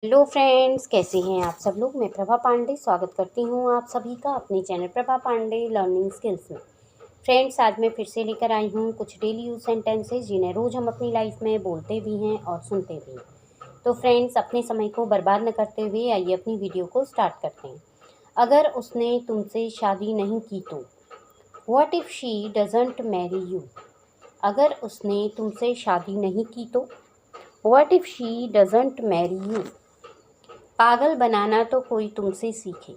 Hello friends, कैसे हैं आप सब लोग। मैं प्रभा पांडे स्वागत करती हूं आप सभी का अपने channel Prabha Pandey learning skills में। फ्रेंड्स, आज मैं फिर से लेकर आई हूं कुछ डेली यूज सेंटेंसेस जिन्हें रोज़ हम अपनी लाइफ में बोलते भी हैं और सुनते भी हैं। तो फ्रेंड्स, अपने समय को बर्बाद न करते हुए आइए अपनी वीडियो को स्टार्ट करते हैं। अगर उसने तुमसे शादी नहीं की तो, what if she doesn't marry you. अगर उसने तुमसे शादी नहीं की तो, what if she doesn't marry you. पागल बनाना तो कोई तुमसे सीखे।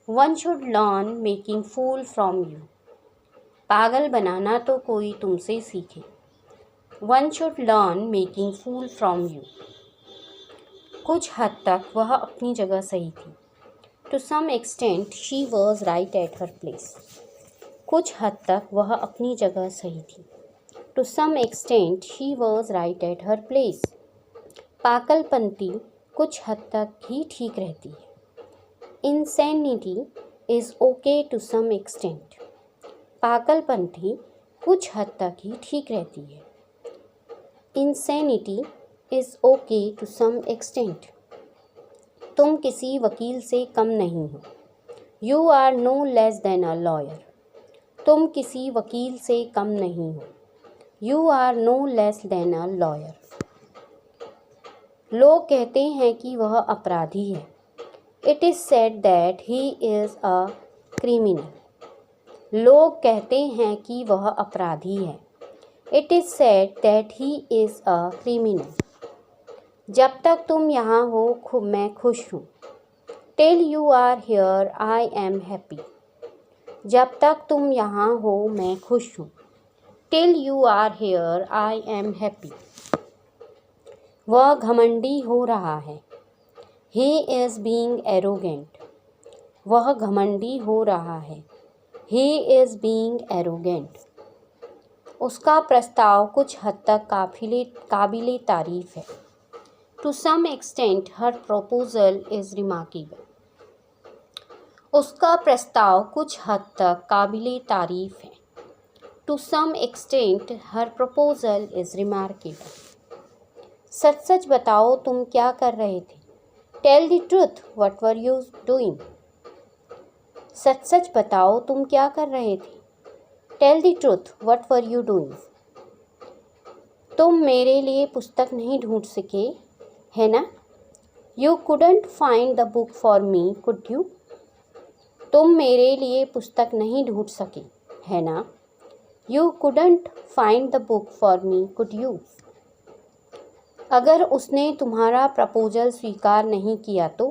One should learn making fool from you. पागल बनाना तो कोई तुमसे सीखे। One should learn making fool from you. कुछ हद तक वह अपनी जगह सही थी। To some extent she was right at her place. कुछ हद तक वह अपनी जगह सही थी। To some extent she was right at her place. पागलपंती कुछ हद तक ही ठीक रहती है। Insanity is okay to some extent. पागलपंती कुछ हद तक ही ठीक रहती है। Insanity is okay to some extent. तुम किसी वकील से कम नहीं हो। You are no less than a lawyer. तुम किसी वकील से कम नहीं हो। You are no less than a lawyer. लोग कहते हैं कि वह अपराधी है। It is said that he is a criminal. लोग कहते हैं कि वह अपराधी है। It is said that he is a criminal. जब तक तुम यहाँ हो मैं खुश हूँ। Till you are here I am happy. जब तक तुम यहाँ हो मैं खुश हूँ। Till you are here I am happy. वह घमंडी हो रहा है। He is being arrogant. वह घमंडी हो रहा है। He is being arrogant. उसका प्रस्ताव कुछ हद तक काबिले तारीफ है। To some extent her proposal is remarkable. उसका प्रस्ताव कुछ हद तक काबिले तारीफ है। To some extent her proposal is remarkable. सच सच बताओ तुम क्या कर रहे थे। Tell the truth, what were you doing? सच सच बताओ तुम क्या कर रहे थे। Tell the truth, what were you doing? तुम मेरे लिए पुस्तक नहीं ढूंढ सके, है ना। You couldn't find the book for me, could you? तुम मेरे लिए पुस्तक नहीं ढूंढ सके, है ना। You couldn't find the book for me, could you? अगर उसने तुम्हारा प्रपोजल स्वीकार नहीं किया तो,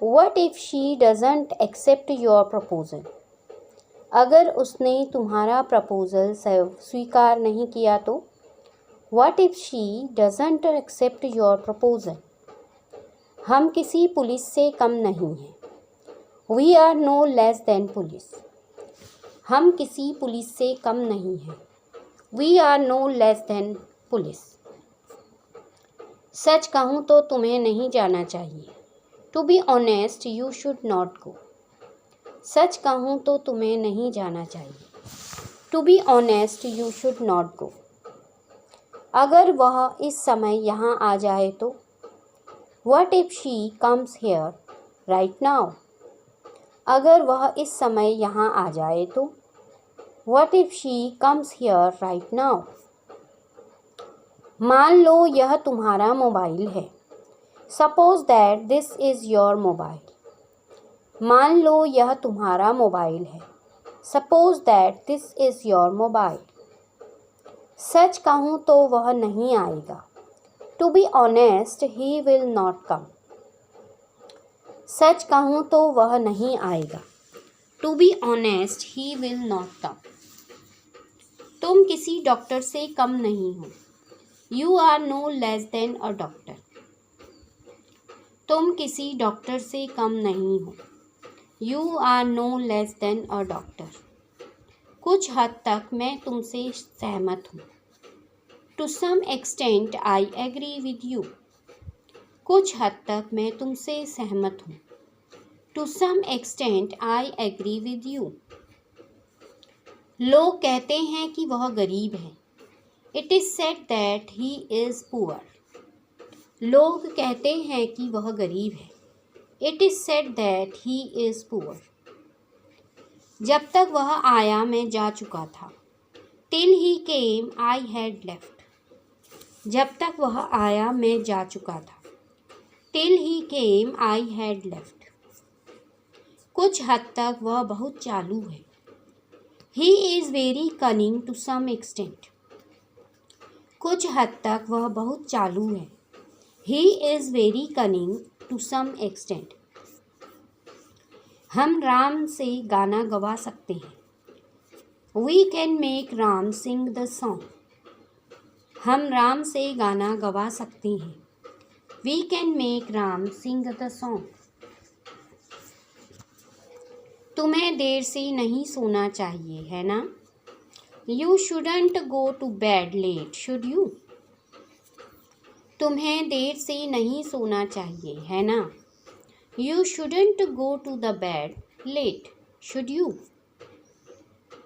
What if she doesn't accept your proposal? अगर उसने तुम्हारा प्रपोजल स्वीकार नहीं किया तो, What if she doesn't accept your proposal? हम किसी पुलिस से कम नहीं हैं। We are no less than police. हम किसी पुलिस से कम नहीं हैं। We are no less than police. सच कहूँ तो तुम्हें नहीं जाना चाहिए। To be honest, you should not go. सच कहूँ तो तुम्हें नहीं जाना चाहिए। To be honest, you should not go. अगर वह इस समय यहाँ आ जाए तो, What if she comes here right now? अगर वह इस समय यहाँ आ जाए तो, What if she comes here right now? मान लो यह तुम्हारा मोबाइल है। Suppose that this is your mobile. मान लो यह तुम्हारा मोबाइल है। Suppose that this is your mobile. सच कहूँ तो वह नहीं आएगा। To be honest, he will not come. सच कहूँ तो वह नहीं आएगा। To be honest, he will not come. तुम किसी डॉक्टर से कम नहीं हो। You are no less than a doctor. तुम किसी डॉक्टर से कम नहीं हो। You are no less than a doctor. कुछ हद तक मैं तुमसे सहमत हूँ। To some extent I agree with you. कुछ हद तक मैं तुमसे सहमत हूँ। To some extent I agree with you. लोग कहते हैं कि वह गरीब है। It is said that he is poor. लोग कहते हैं कि वह गरीब है। It is said that he is poor. जब तक वह आया मैं जा चुका था। Till he came I had left. जब तक वह आया मैं जा चुका था। Till he came I had left. कुछ हद तक वह बहुत चालू है। He is very cunning to some extent. कुछ हद तक वह बहुत चालू है। He is very cunning to some extent. हम राम से गाना गवा सकते हैं। We can make Ram sing the song. हम राम से गाना गवा सकते हैं। We can make Ram sing the song. तुम्हें देर से नहीं सोना चाहिए है ना। You shouldn't go to bed late should you. तुम्हें देर से नहीं सोना चाहिए है ना। You shouldn't go to the bed late should you.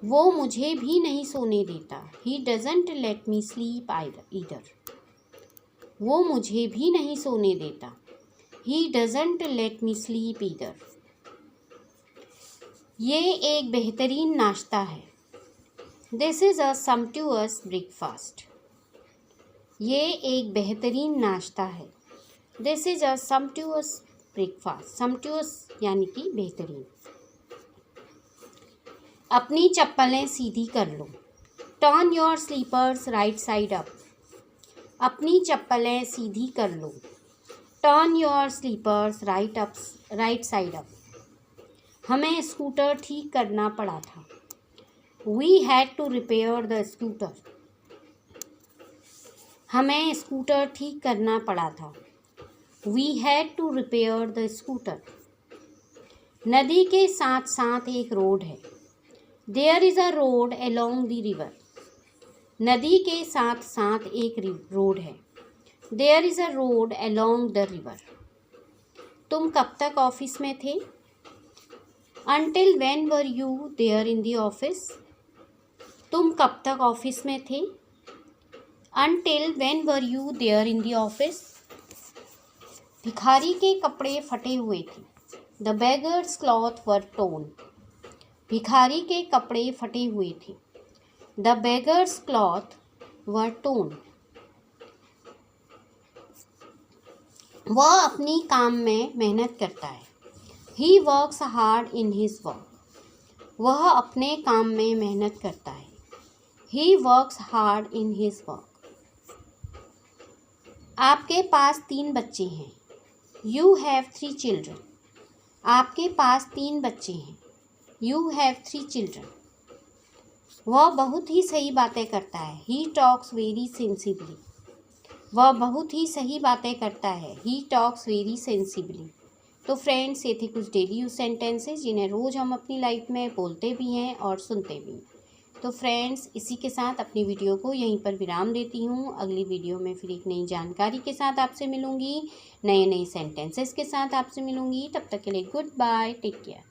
वो मुझे भी नहीं सोने देता। He doesn't let me sleep either. वो मुझे भी नहीं सोने देता। He doesn't let me sleep either. ये एक बेहतरीन नाश्ता है। This is a sumptuous breakfast. ये एक बेहतरीन नाश्ता है। This is a sumptuous breakfast. Sumptuous यानी कि बेहतरीन। अपनी चप्पलें सीधी कर लो। Turn your slippers right side up. अपनी चप्पलें सीधी कर लो। Turn your slippers right side up. हमें स्कूटर ठीक करना पड़ा था। We had to repair the scooter. हमें स्कूटर ठीक करना पड़ा था। We had to repair the scooter. नदी के साथ साथ एक रोड है। There is a road along the river. नदी के साथ साथ एक रोड है। There is a road along the river. तुम कब तक ऑफिस में थे। Until when were you there in the office? तुम कब तक ऑफिस में थे। Until when were you there in the office? भिखारी के कपड़े फटे हुए थे। The beggar's clothes were torn. भिखारी के कपड़े फटे हुए थे। The beggar's clothes were torn. वह अपनी काम में मेहनत करता है। He works hard in his work. वह अपने काम में मेहनत करता है। He works hard in his work. आपके पास 3 बच्चे हैं। You have 3 children. आपके पास 3 बच्चे हैं। You have 3 children. वह बहुत ही सही बातें करता है। He talks very sensibly. वह बहुत ही सही बातें करता है। He talks very sensibly. तो फ्रेंड्स, ये थे कुछ डेली यूज सेंटेंसेस जिन्हें रोज़ हम अपनी लाइफ में बोलते भी हैं और सुनते भी हैं। तो फ्रेंड्स, इसी के साथ अपनी वीडियो को यहीं पर विराम देती हूँ। अगली वीडियो में फिर एक नई जानकारी के साथ आपसे मिलूँगी, नए नए सेंटेंसेस के साथ आपसे मिलूँगी। तब तक के लिए गुड बाय, टेक केयर।